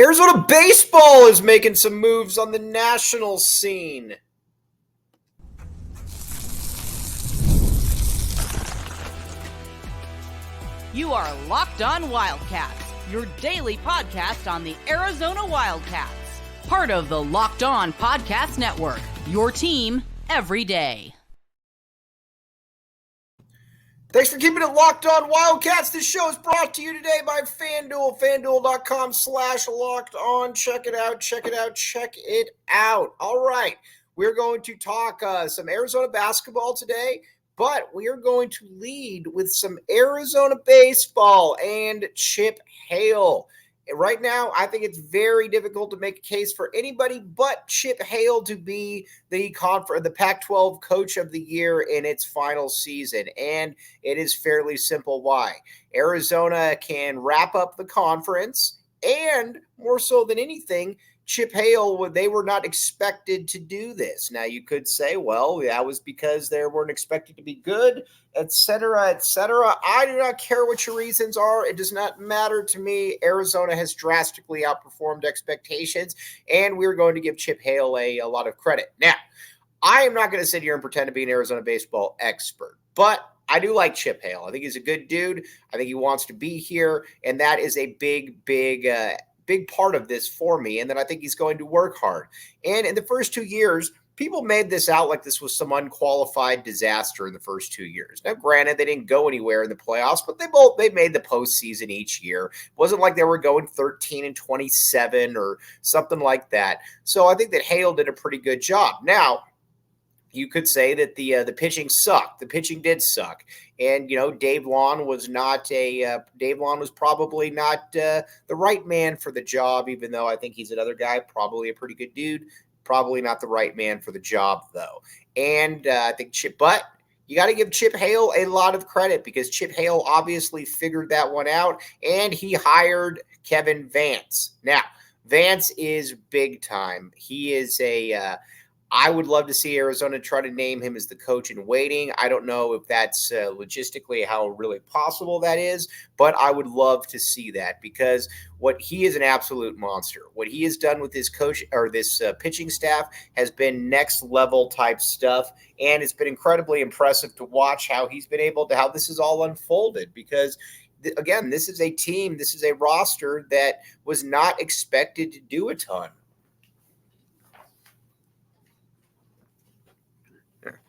Arizona Baseball is making some moves on the national scene. You are Locked On Wildcats, your daily podcast on the Arizona Wildcats. Part of the Locked On Podcast Network, your team every day. Thanks for keeping it locked on, Wildcats. This show is brought to you today by FanDuel, FanDuel.com/locked-on. Check it out. All right, we're going to talk some Arizona basketball today, but we are going to lead with some Arizona baseball and Chip Hale. Right now, I think it's very difficult to make a case for anybody but Chip Hale to be the Pac-12 Coach of the Year in its final season, and it is fairly simple why. Arizona can wrap up the conference, and more so than anything, Chip Hale, they were not expected to do this. Now, you could say, well, that was because they weren't expected to be good, et cetera, et cetera. I do not care what your reasons are. It does not matter to me. Arizona has drastically outperformed expectations, and we're going to give Chip Hale a lot of credit. Now, I am not going to sit here and pretend to be an Arizona baseball expert, but I do like Chip Hale. I think he's a good dude. I think he wants to be here, and that is a big part of this for me, and then I think he's going to work hard. And in the first 2 years, people made this out like this was some unqualified disaster in the first 2 years. Now, granted, they didn't go anywhere in the playoffs, but they made the postseason each year. It wasn't like they were going 13-27 or something like that. So I think that Hale did a pretty good job. Now, you could say that the pitching sucked. The pitching did suck, and Dave Lawn was probably not the right man for the job. Even though I think he's another guy, probably a pretty good dude, probably not the right man for the job though. And I think but you got to give Chip Hale a lot of credit because Chip Hale obviously figured that one out, and he hired Kevin Vance. Now, Vance is big time. He is I would love to see Arizona try to name him as the coach in waiting. I don't know if that's logistically how really possible that is, but I would love to see that because he is an absolute monster. What he has done with his coach or this pitching staff has been next level type stuff, and it's been incredibly impressive to watch how he's been able to how this is all unfolded because. Again, this is a team, this is a roster that was not expected to do a ton.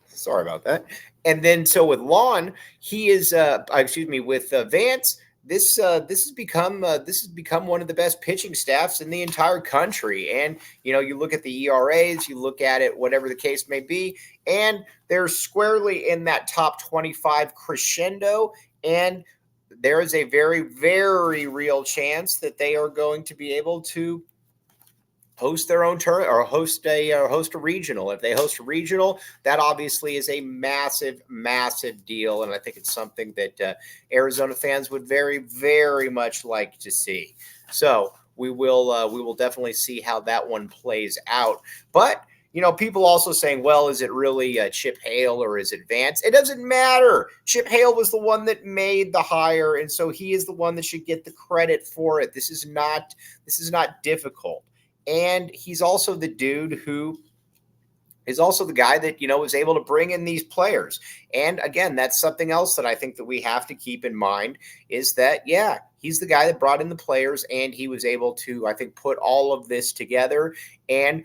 Sorry about that. And then so with Lawn, he is with Vance, this has become one of the best pitching staffs in the entire country. And you look at the ERAs, you look at it, whatever the case may be, and they're squarely in that top 25 crescendo. And there is a very, very real chance that they are going to be able to host their own turn or host a regional. If they host a regional, that obviously is a massive, massive deal. And I think it's something that Arizona fans would very, very much like to see. So we will definitely see how that one plays out. But people also saying, well, is it really Chip Hale or is it Vance? It doesn't matter. Chip Hale was the one that made the hire, and so he is the one that should get the credit for it. This is not difficult. And he's also the dude who is also the guy that, was able to bring in these players. And again, that's something else that I think that we have to keep in mind is that, he's the guy that brought in the players and he was able to, I think, put all of this together. And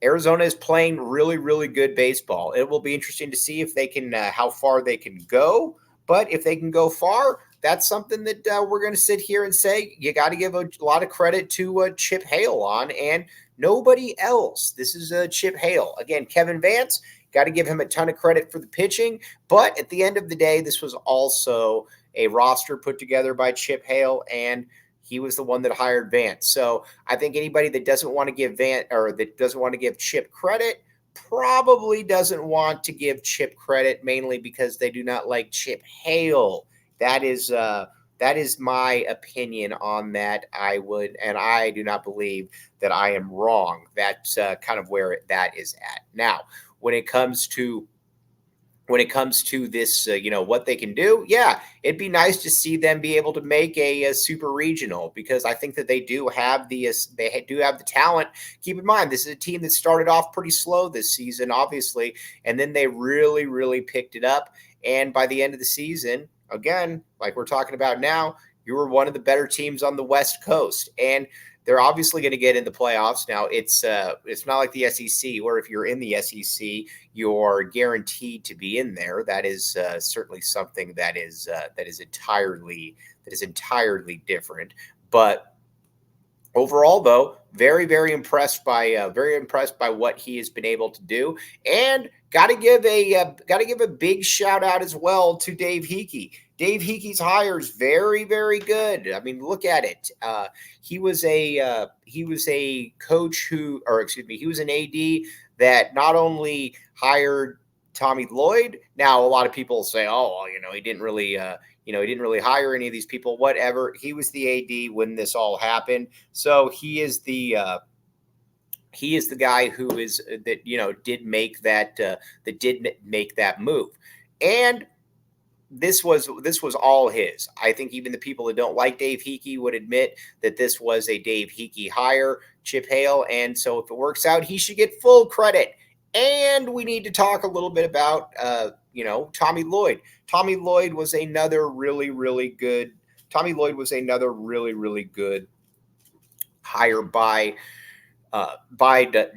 Arizona is playing really, really good baseball. It will be interesting to see if they can, how far they can go. But if they can go far, that's something that we're going to sit here and say you got to give a lot of credit to Chip Hale on and nobody else. This is Chip Hale. Again, Kevin Vance, got to give him a ton of credit for the pitching. But at the end of the day, this was also a roster put together by Chip Hale, and he was the one that hired Vance. So I think anybody that doesn't want to give Vance or that doesn't want to give Chip credit probably doesn't want to give Chip credit mainly because they do not like Chip Hale. That is my opinion on that. I do not believe that I am wrong. That's kind of where that is at. Now, when it comes to when it comes to this, what they can do. Yeah, it'd be nice to see them be able to make a super regional, because I think that they do have the talent. Keep in mind, this is a team that started off pretty slow this season, obviously, and then they really, really picked it up. And by the end of the season, again, like we're talking about now, you were one of the better teams on the West Coast, and they're obviously going to get in the playoffs. Now, it's not like the SEC, where if you're in the SEC, you're guaranteed to be in there. That is certainly something that is entirely different. But overall, though, very, very impressed by what he has been able to do, and got to give a big shout out as well to Dave Hickey. Dave Hickey's hire is very, very good. I mean, look at it. He was a coach he was an AD that not only hired Tommy Lloyd. Now, a lot of people say, "Oh, well, he didn't really hire any of these people." Whatever. He was the AD when this all happened, so he is the guy who did make that move, and this was all his. I think even the people that don't like Dave Hickey would admit that this was a Dave Hickey hire, Chip Hale, and so if it works out, he should get full credit. And we need to talk a little bit about Tommy Lloyd. Tommy Lloyd was another really, really good hire by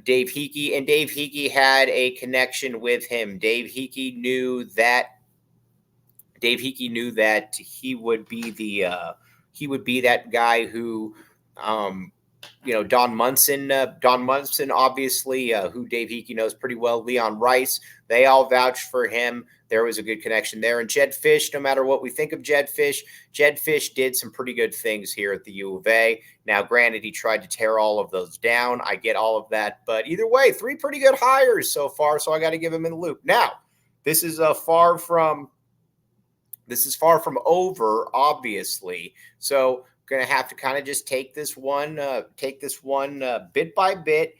Dave Hickey, and Dave Hickey had a connection with him. Dave Hickey knew that he would be that guy who, Don Munson, obviously, who Dave Hickey knows pretty well, Leon Rice, they all vouched for him. There was a good connection there. And Jed Fish, no matter what we think of Jed Fish did some pretty good things here at the U of A. Now, granted, he tried to tear all of those down. I get all of that. But either way, 3 pretty good hires so far, so I got to give him in the loop. Now, this is far from over, obviously. So going to have to kind of just take this one bit by bit.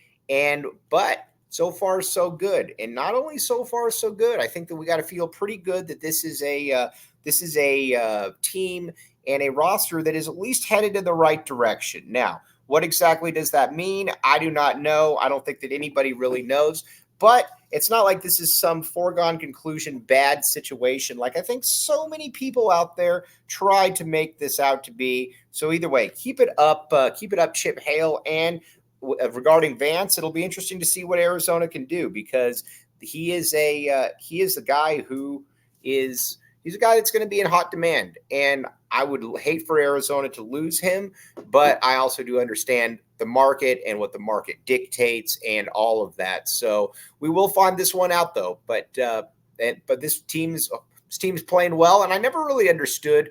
But so far, so good. And not only so far, so good, I think that we got to feel pretty good that this is a team and a roster that is at least headed in the right direction. Now, what exactly does that mean? I do not know. I don't think that anybody really knows. But it's not like this is some foregone conclusion bad situation like I think so many people out there try to make this out to be. So either way, keep it up, Chip Hale. And regarding Vance, it'll be interesting to see what Arizona can do, because he's a guy who is he's a guy that's going to be in hot demand. And I would hate for Arizona to lose him, but I also do understand the market and what the market dictates and all of that. So we will find this one out, though. But this team's playing well, and I never really understood,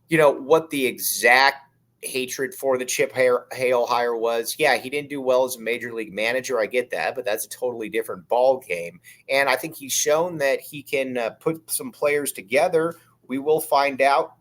what the exact hatred for the Chip Hale hire was. Yeah, he didn't do well as a major league manager. I get that, but that's a totally different ball game. And I think he's shown that he can put some players together. We will find out.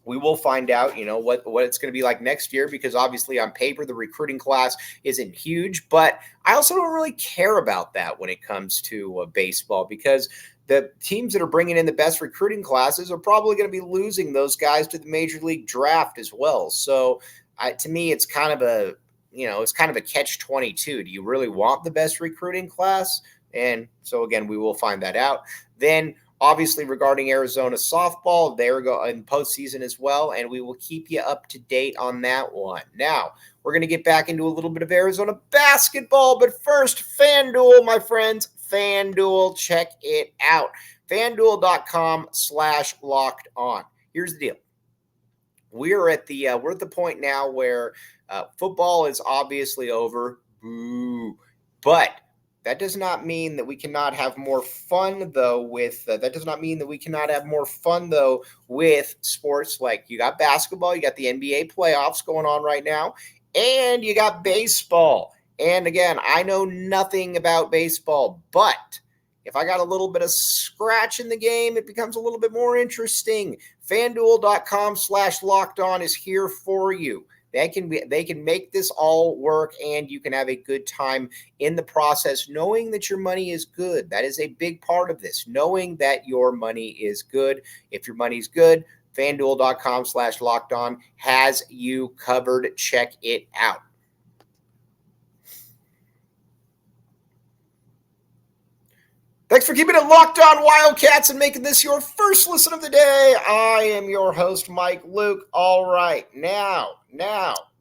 What it's going to be like next year, because obviously on paper the recruiting class isn't huge, but I also don't really care about that when it comes to baseball, because the teams that are bringing in the best recruiting classes are probably going to be losing those guys to the major league draft as well. So to me, it's kind of a catch-22. Do you really want the best recruiting class? And so again, we will find that out. Then obviously, regarding Arizona softball, they're going in postseason as well, and we will keep you up to date on that one. Now, we're going to get back into a little bit of Arizona basketball, but first, FanDuel, my friends. FanDuel, check it out. FanDuel.com/locked on. Here's the deal. We're at the point now where football is obviously over. Boo. But that does not mean that we cannot have more fun, though, with sports like you got basketball, you got the NBA playoffs going on right now, and you got baseball. And again, I know nothing about baseball, but if I got a little bit of scratch in the game, it becomes a little bit more interesting. FanDuel.com/locked on is here for you. They can make this all work, and you can have a good time in the process, knowing that your money is good. That is a big part of this, knowing that your money is good. If your money's good, FanDuel.com/lockedon has you covered. Check it out. Thanks for keeping it locked on Wildcats and making this your first listen of the day. I am your host, Mike Luke. All right, now,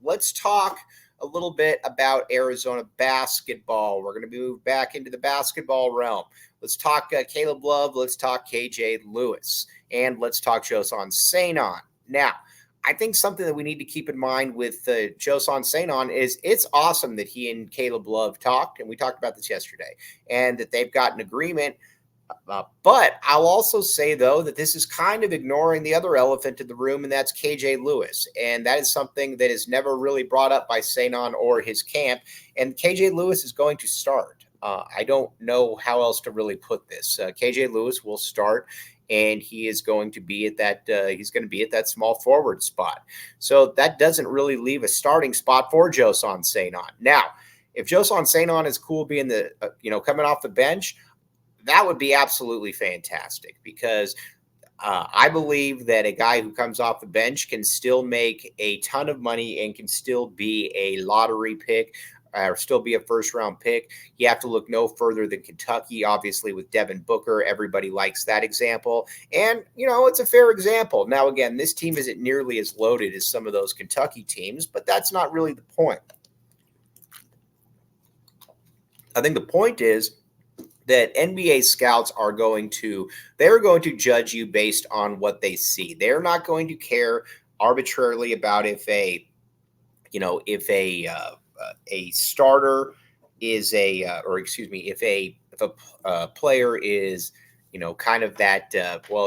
let's talk a little bit about Arizona basketball. We're going to move back into the basketball realm. Let's talk Caleb Love. Let's talk KJ Lewis. And let's talk Joson Sanon. Now, I think something that we need to keep in mind with Joson Sanon is it's awesome that he and Caleb Love talked, and we talked about this yesterday, and that they've got an agreement. But I'll also say, though, that this is kind of ignoring the other elephant in the room, and that's KJ Lewis. And that is something that is never really brought up by Sanon or his camp. And KJ Lewis is going to start. I don't know how else to really put this. KJ Lewis will start, and he is going to be at that small forward spot. So that doesn't really leave a starting spot for Joson Sanon. Now, if Joson Sanon is cool being the coming off the bench, that would be absolutely fantastic, because I believe that a guy who comes off the bench can still make a ton of money and can still be a lottery pick, or still be a first-round pick. You have to look no further than Kentucky, obviously, with Devin Booker. Everybody likes that example. And, it's a fair example. Now, again, this team isn't nearly as loaded as some of those Kentucky teams, but that's not really the point. I think the point is that NBA scouts are going to judge you based on what they see. They're not going to care arbitrarily about if a starter is if a player is, kind of that,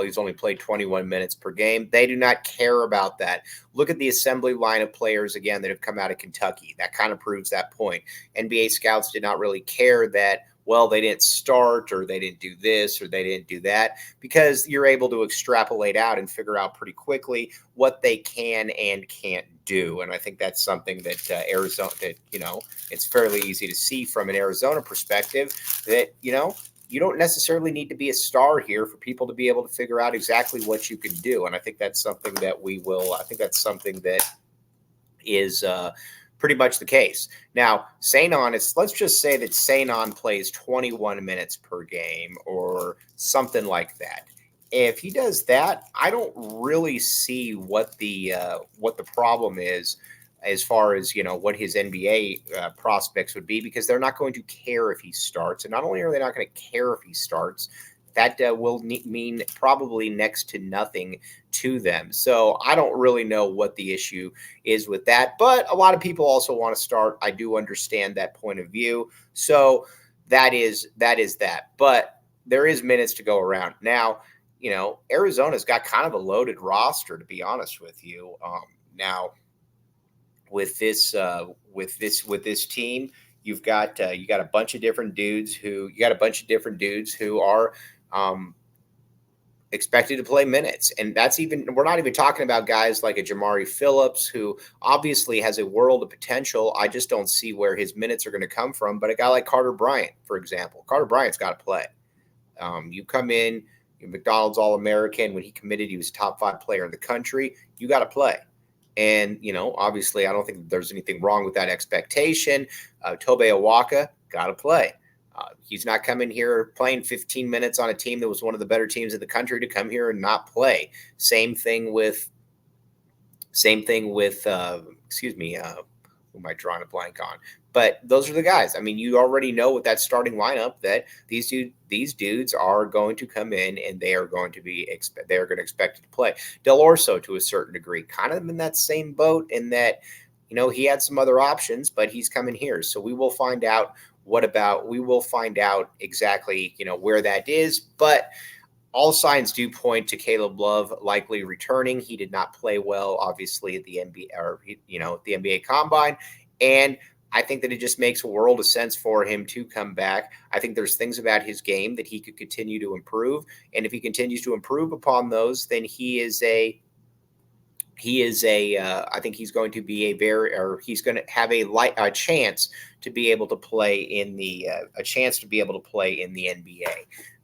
he's only played 21 minutes per game. They do not care about that. Look at the assembly line of players, again, that have come out of Kentucky. That kind of proves that point. NBA scouts did not really care that, they didn't start, or they didn't do this, or they didn't do that, because you're able to extrapolate out and figure out pretty quickly what they can and can't do. And I think that's something that it's fairly easy to see from an Arizona perspective that, you don't necessarily need to be a star here for people to be able to figure out exactly what you can do. And I think that's something that is pretty much the case. Now, let's just say that Sanon plays 21 minutes per game or something like that. If he does that, I don't really see what the problem is as far as, what his NBA prospects would be, because they're not going to care if he starts. And not only are they not going to care if he starts, that will mean probably next to nothing to them. So I don't really know what the issue is with that. But a lot of people also want to start. I do understand that point of view. So that is that. But there is minutes to go around. Now, Arizona's got kind of a loaded roster, to be honest with you. Now, with this team, you got a bunch of different dudes who are expected to play minutes. And we're not even talking about guys like a Jamari Phillips, who obviously has a world of potential. I just don't see where his minutes are going to come from. But a guy like Carter Bryant, for example, Carter Bryant's got to play. You come in, McDonald's All-American. When he committed, he was a top 5 player in the country. You got to play. And, obviously, I don't think there's anything wrong with that expectation. Tobe Awaka, got to play. He's not coming here playing 15 minutes on a team that was one of the better teams in the country to come here and not play. Same thing with who am I drawing a blank on? But those are the guys. I mean, you already know with that starting lineup that these dudes are going to come in and they are going to expect to play. Del Orso, to a certain degree, kind of in that same boat, in that, he had some other options, but he's coming here. So we will find out exactly, where that is. But all signs do point to Caleb Love likely returning. He did not play well, obviously, at the NBA at the NBA Combine. And I think that it just makes a world of sense for him to come back. I think there's things about his game that he could continue to improve. And if he continues to improve upon those, then he is a he is I think he's going to be he's going to have a chance to be able to play in the NBA,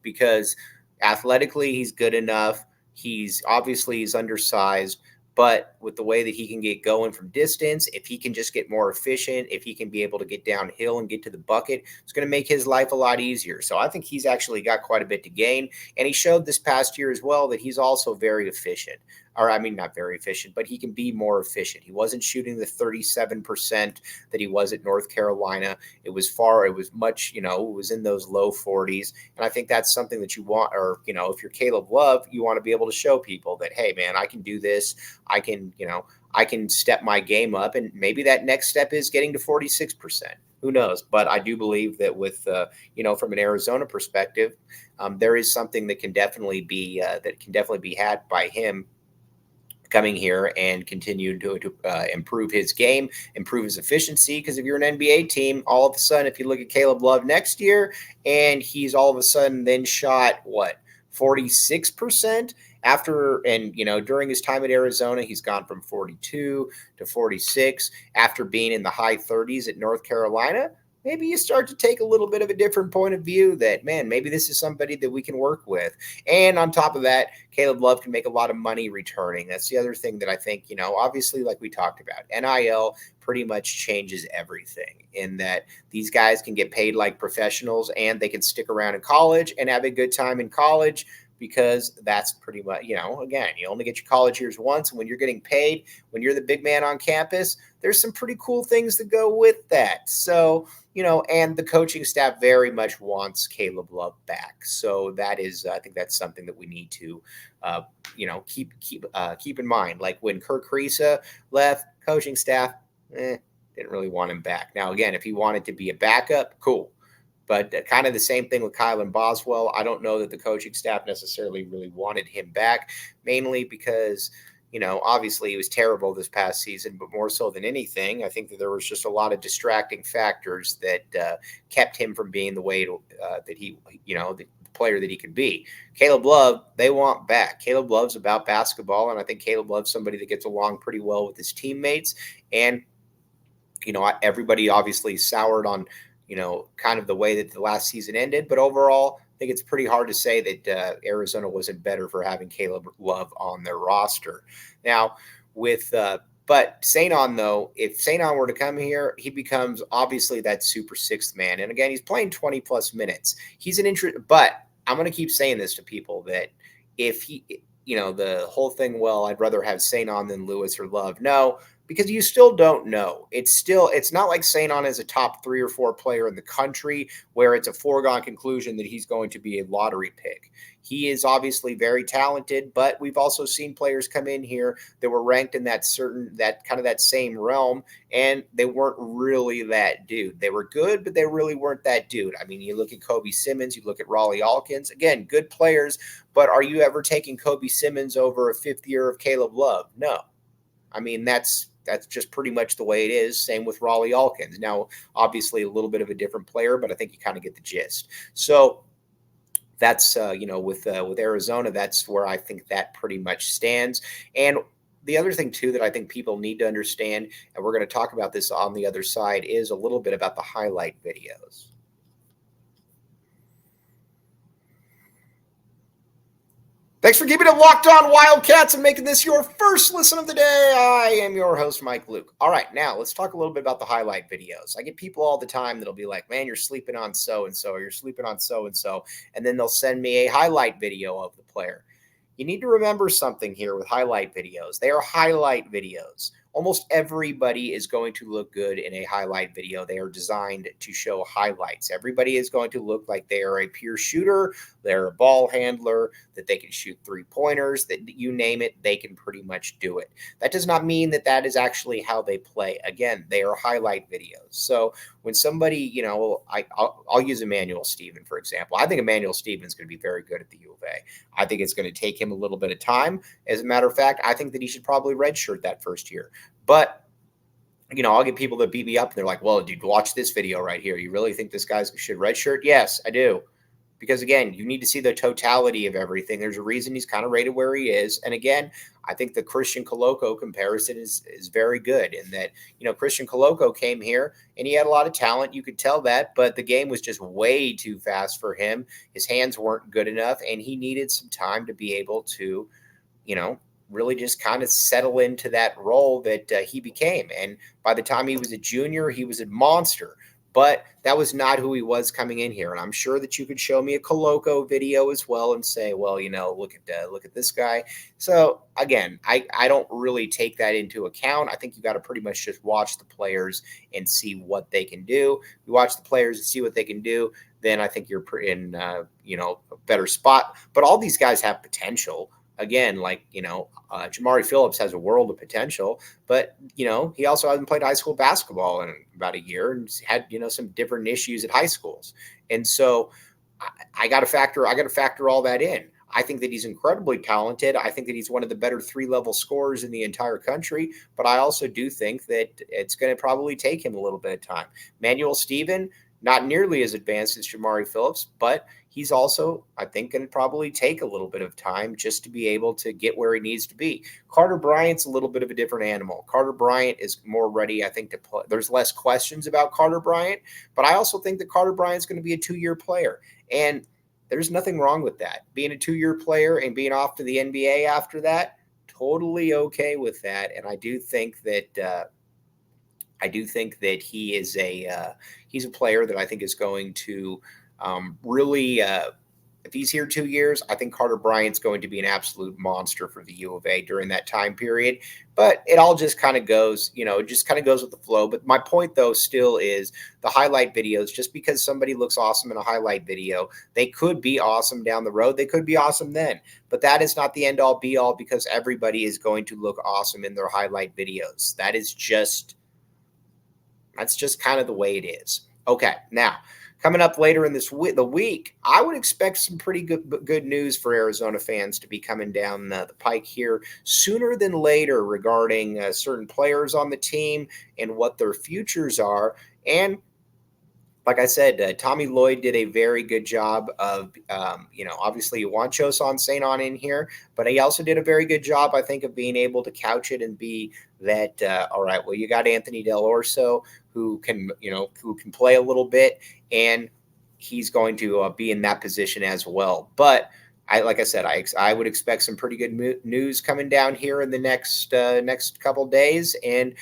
because athletically he's good enough. He's undersized, but with the way that he can get going from distance, if he can just get more efficient, if he can be able to get downhill and get to the bucket, it's going to make his life a lot easier. So I think he's actually got quite a bit to gain. And he showed this past year as well that he's also very efficient. Or, I mean, not very efficient, but he can be more efficient. He wasn't shooting the 37% that he was at North Carolina. It was much, it was in those low 40s. And I think that's something that you want, or, if you're Caleb Love, you want to be able to show people that, hey, man, I can do this. I can step my game up. And maybe that next step is getting to 46%. Who knows? But I do believe that with, from an Arizona perspective, there is something that can definitely be had by him coming here and continue to improve his game, improve his efficiency. Because if you're an NBA team, all of a sudden, if you look at Caleb Love next year, and he's all of a sudden then shot 46% during his time at Arizona, he's gone from 42 to 46 after being in the high 30s at North Carolina. Maybe you start to take a little bit of a different point of view that, man, maybe this is somebody that we can work with. And on top of that, Caleb Love can make a lot of money returning. That's the other thing that I think, obviously, like we talked about, NIL pretty much changes everything in that these guys can get paid like professionals, and they can stick around in college and have a good time in college, because that's pretty much, again, you only get your college years once. And when you're getting paid, when you're the big man on campus, there's some pretty cool things that go with that. So, and the coaching staff very much wants Caleb Love back. So that is, I think that's something that we need to, keep in mind. Like when Kirk Kriisa left, coaching staff, didn't really want him back. Now, again, if he wanted to be a backup, cool. But kind of the same thing with Kylan Boswell. I don't know that the coaching staff necessarily really wanted him back, mainly because, obviously he was terrible this past season, but more so than anything, I think that there was just a lot of distracting factors that kept him from being the way that he, the player that he could be. Caleb Love, they want back. Caleb Love's about basketball, and I think Caleb Love's somebody that gets along pretty well with his teammates. And, everybody obviously soured on, kind of the way that the last season ended. But overall, I think it's pretty hard to say that Arizona wasn't better for having Caleb Love on their roster. Now, but St. On, though, if St. On were to come here, he becomes obviously that super sixth man. And again, he's playing 20-plus minutes. But I'm going to keep saying this to people, that if he, the whole thing, well, I'd rather have St. On than Lewis or Love. No, because you still don't know. It's not like St. On is a top 3 or 4 player in the country where it's a foregone conclusion that he's going to be a lottery pick. He is obviously very talented, but we've also seen players come in here that were ranked in that same realm, and they weren't really that dude. They were good, but they really weren't that dude. I mean, you look at Kobe Simmons, you look at Raleigh Alkins, again, good players, but are you ever taking Kobe Simmons over a 5th year of Caleb Love? No. I mean, that's just pretty much the way it is. Same with Raleigh Alkins. Now, obviously, a little bit of a different player, but I think you kind of get the gist. So that's, with Arizona, that's where I think that pretty much stands. And the other thing, too, that I think people need to understand, and we're going to talk about this on the other side, is a little bit about the highlight videos. Thanks for keeping it locked on Wildcats and making this your first listen of the day. I am your host, Mike Luke. All right, now let's talk a little bit about the highlight videos. I get people all the time that'll be like, man, you're sleeping on so-and-so, or you're sleeping on so-and-so, and then they'll send me a highlight video of the player. You need to remember something here with highlight videos. They are highlight videos. Almost everybody is going to look good in a highlight video. They are designed to show highlights. Everybody is going to look like they are a pure shooter. They're a ball handler, that they can shoot 3-pointers, that you name it, they can pretty much do it. That does not mean that that is actually how they play. Again, they are highlight videos. So when somebody, I'll use Emmanuel Stephen, for example. I think Emmanuel Stephen is going to be very good at the U of A. I think it's going to take him a little bit of time. As a matter of fact, I think that he should probably redshirt that first year. But, I'll get people that beat me up and they're like, well, dude, watch this video right here. You really think this guy should redshirt? Yes, I do. because, again, you need to see the totality of everything. There's a reason he's kind of rated where he is. And, again, I think the Christian Coloco comparison is very good in that, Christian Coloco came here and he had a lot of talent. You could tell that, but the game was just way too fast for him. His hands weren't good enough, and he needed some time to be able to, really just kind of settle into that role that he became. And by the time he was a junior, he was a monster. But that was not who he was coming in here. And I'm sure that you could show me a Coloco video as well and say, well, look at this guy. So again, I don't really take that into account. I think you got to pretty much just watch the players and see what they can do. You watch the players and see what they can do, then I think you're in a better spot. But all these guys have potential. Again, Jamari Phillips has a world of potential, but, he also hasn't played high school basketball in about a year and had, some different issues at high schools. And so I got to factor all that in. I think that he's incredibly talented. I think that he's one of the better 3-level scorers in the entire country, but I also do think that it's going to probably take him a little bit of time. Manuel Steven, not nearly as advanced as Jamari Phillips, but he's also, I think, going to probably take a little bit of time just to be able to get where he needs to be. Carter Bryant's a little bit of a different animal. Carter Bryant is more ready, I think, to play. There's less questions about Carter Bryant, but I also think that Carter Bryant's going to be a 2-year player. And there's nothing wrong with that. Being a 2-year player and being off to the NBA after that, totally okay with that. And I do think that he is he's a player that I think is going to really, if he's here 2 years, I think Carter Bryant's going to be an absolute monster for the U of A during that time period. But it all just kind of goes, it just kind of goes with the flow. But my point, though, still is the highlight videos. Just because somebody looks awesome in a highlight video, they could be awesome down the road. They could be awesome then. But that is not the end-all, be-all, because everybody is going to look awesome in their highlight videos. That's just kind of the way it is. Okay, now, coming up later in the week, I would expect some pretty good news for Arizona fans to be coming down the pike here sooner than later regarding certain players on the team and what their futures are. And like I said, Tommy Lloyd did a very good job of, obviously you want Choson Saint-On in here, but he also did a very good job, I think, of being able to couch it and be that, all right, well, you got Anthony Del Orso who can play a little bit, and he's going to be in that position as well. But I would expect some pretty good news coming down here in the next couple days, and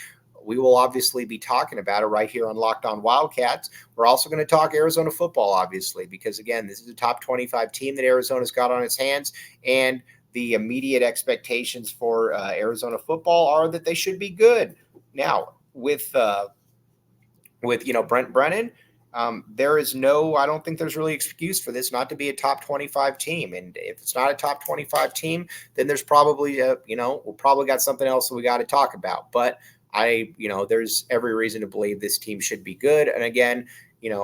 we will obviously be talking about it right here on Locked On Wildcats. We're also going to talk Arizona football, obviously, because, again, this is a top 25 team that Arizona's got on its hands, and the immediate expectations for Arizona football are that they should be good. Now, with Brent Brennan, I don't think there's really excuse for this not to be a top 25 team. And if it's not a top 25 team, then there's probably, we'll probably got something else that we got to talk about. But there's every reason to believe this team should be good. And again,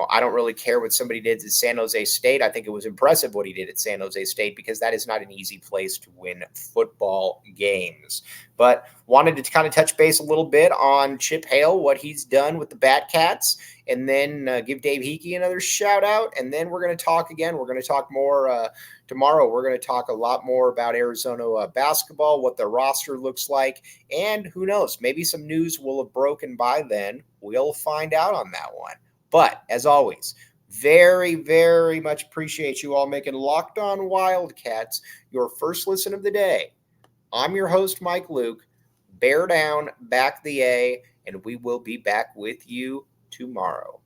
I don't really care what somebody did at San Jose State. I think it was impressive what he did at San Jose State, because that is not an easy place to win football games. But wanted to kind of touch base a little bit on Chip Hale, what he's done with the Batcats, and then give Dave Hickey another shout out. And then we're going to talk again. We're going to talk more tomorrow. We're going to talk a lot more about Arizona basketball, what their roster looks like, and who knows, maybe some news will have broken by then. We'll find out on that one. But as always, very, very much appreciate you all making Locked On Wildcats your first listen of the day. I'm your host, Mike Luke. Bear down, back the A, and we will be back with you tomorrow.